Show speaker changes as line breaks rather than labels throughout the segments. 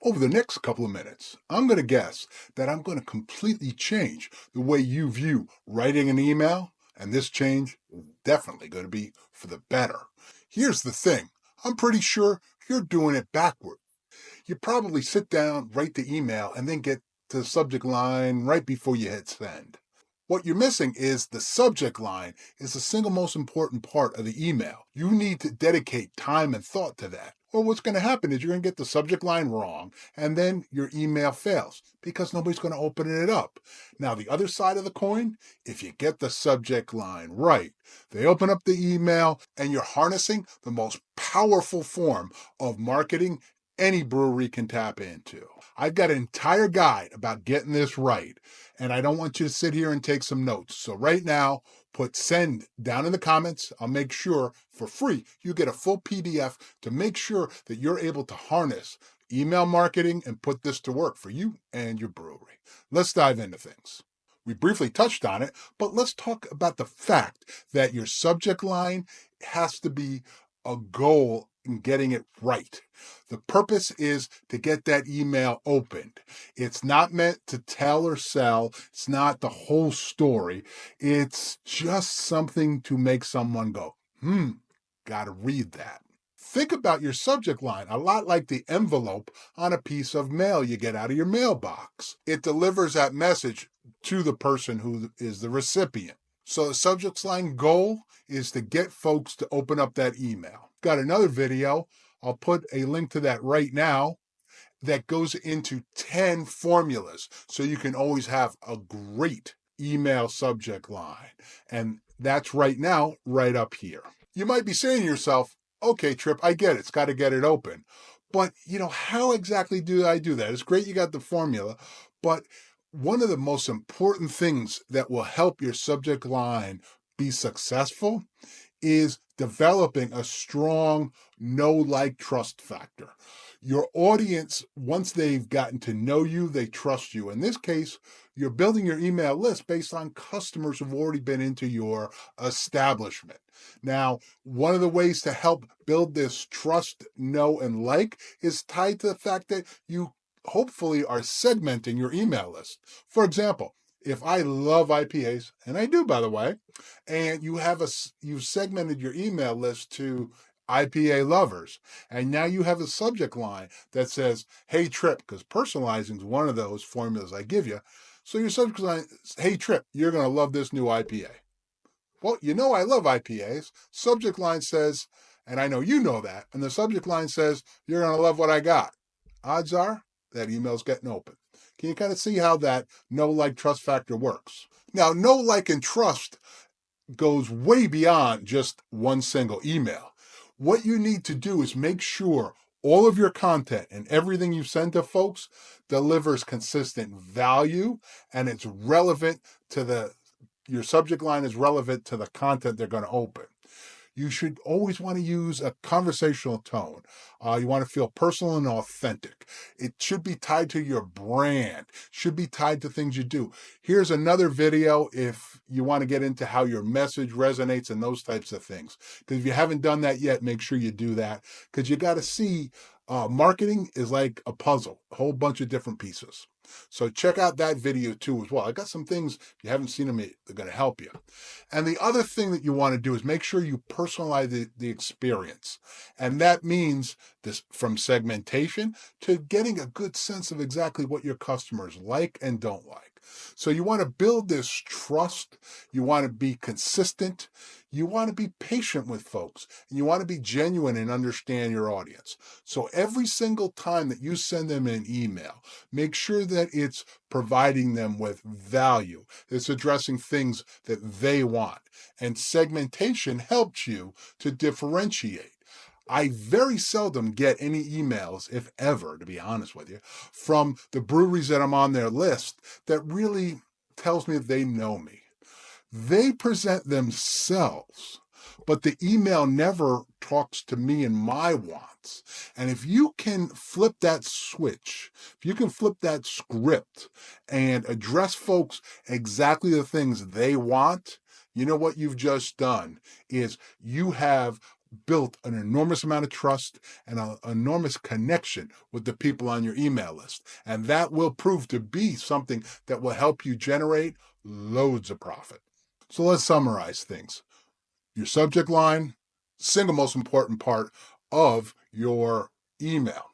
Over the next couple of minutes, I'm going to guess that I'm going to completely change the way you view writing an email, and this change is definitely going to be for the better. Here's the thing. I'm pretty sure you're doing it backward. You probably sit down, write the email, and then get to the subject line right before you hit send. What you're missing is the subject line is the single most important part of the email. You need to dedicate time and thought to that. Or what's going to happen is you're going to get the subject line wrong, and then your email fails because nobody's going to open it up. Now, the other side of the coin, if you get the subject line right, they open up the email, and you're harnessing the most powerful form of marketing any brewery can tap into. I've got an entire guide about getting this right, and I don't want you to sit here and take some notes. So right now, put send down in the comments. I'll make sure for free you get a full PDF to make sure that you're able to harness email marketing and put this to work for you and your brewery. Let's dive into things. We briefly touched on it, but let's talk about the fact that your subject line has to be a goal in getting it right. The purpose is to get that email opened. It's not meant to tell or sell. It's not the whole story. It's just something to make someone go, gotta read that. Think about your subject line a lot like the envelope on a piece of mail you get out of your mailbox. It delivers that message to the person who is the recipient. So the subject line goal is to get folks to open up that email. Got another video. I'll put a link to that right now that goes into 10 formulas so you can always have a great email subject line. And that's right now, right up here. You might be saying to yourself, okay, Trip, I get it. It's got to get it open. But, how exactly do I do that? It's great you got the formula, but one of the most important things that will help your subject line be successful is developing a strong know, like, trust factor. Your audience, once they've gotten to know you, they trust you. In this case, you're building your email list based on customers who've already been into your establishment. Now, one of the ways to help build this trust, know, and like is tied to the fact that you hopefully are segmenting your email list. For example, if I love IPAs, and I do, by the way, and you've segmented your email list to IPA lovers, and now you have a subject line that says, hey, Trip, because personalizing is one of those formulas I give you. So your subject line is, hey, Trip, you're going to love this new IPA. Well, I love IPAs. Subject line says, and I know you know that, and the subject line says, you're going to love what I got. Odds are that email's getting open. Can you kind of see how that know, like, trust factor works? Now, know, like, and trust goes way beyond just one single email. What you need to do is make sure all of your content and everything you send to folks delivers consistent value, and it's relevant to your subject line is relevant to the content they're going to open. You should always want to use a conversational tone. You want to feel personal and authentic. It should be tied to your brand, should be tied to things you do. Here's another video if you want to get into how your message resonates and those types of things. Because if you haven't done that yet, make sure you do that, because you got to see marketing is like a puzzle, a whole bunch of different pieces. So check out that video too as well. I got some things, if you haven't seen them, they're going to help you. And the other thing that you want to do is make sure you personalize the experience. And that means this from segmentation to getting a good sense of exactly what your customers like and don't like. So you want to build this trust. You want to be consistent. You want to be patient with folks. And you want to be genuine and understand your audience. So every single time that you send them an email, make sure that it's providing them with value. It's addressing things that they want. And segmentation helps you to differentiate. I very seldom get any emails, if ever, to be honest with you, from the breweries that I'm on their list that really tells me that they know me. They present themselves, but the email never talks to me and my wants. And if you can flip that switch, if you can flip that script and address folks exactly the things they want, you know what you've just done is you have built an enormous amount of trust and an enormous connection with the people on your email list. And that will prove to be something that will help you generate loads of profit. So let's summarize things. Your subject line, single most important part of your email.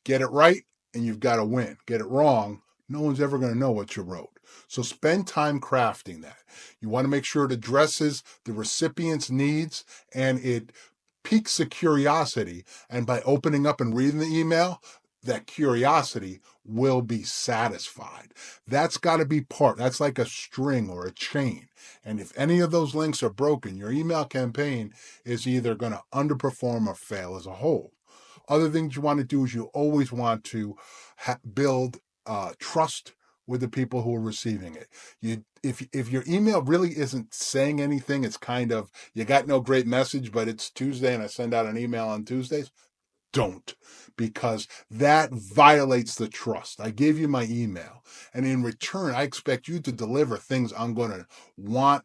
Get it right and you've got to win. Get it wrong, no one's ever going to know what you wrote. So spend time crafting that. You want to make sure it addresses the recipient's needs and it piques the curiosity. And by opening up and reading the email, that curiosity will be satisfied. That's got to be that's like a string or a chain. And if any of those links are broken, your email campaign is either going to underperform or fail as a whole. Other things you want to do is you always want to build trust with the people who are receiving it. If your email really isn't saying anything, it's kind of, you got no great message, but it's Tuesday and I send out an email on Tuesdays, don't, because that violates the trust. I gave you my email, and in return, I expect you to deliver things I'm going to want,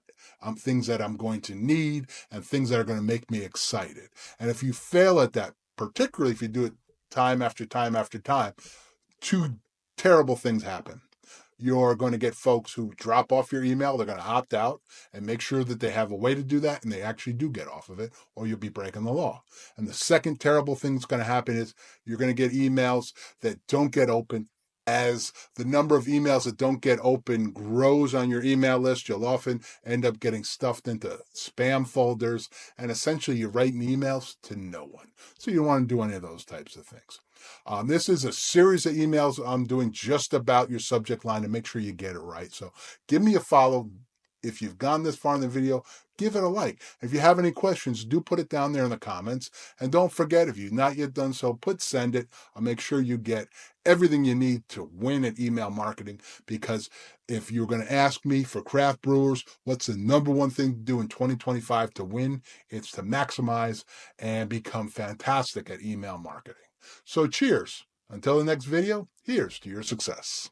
things that I'm going to need, and things that are going to make me excited. And if you fail at that, particularly if you do it time after time after time, two terrible things happen. You're going to get folks who drop off your email. They're going to opt out, and make sure that they have a way to do that and they actually do get off of it, or you'll be breaking the law. And the second terrible thing that's going to happen is you're going to get emails that don't get opened. As the number of emails that don't get open grows on your email list, you'll often end up getting stuffed into spam folders, and essentially you're writing emails to no one. So you don't want to do any of those types of things. This is a series of emails I'm doing just about your subject line to make sure you get it right. So give me a follow. If you've gone this far in the video, give it a like. If you have any questions, do put it down there in the comments. And don't forget, if you've not yet done so, send it. I'll make sure you get everything you need to win at email marketing. Because if you're going to ask me for craft brewers, what's the number one thing to do in 2025 to win? It's to maximize and become fantastic at email marketing. So cheers. Until the next video, here's to your success.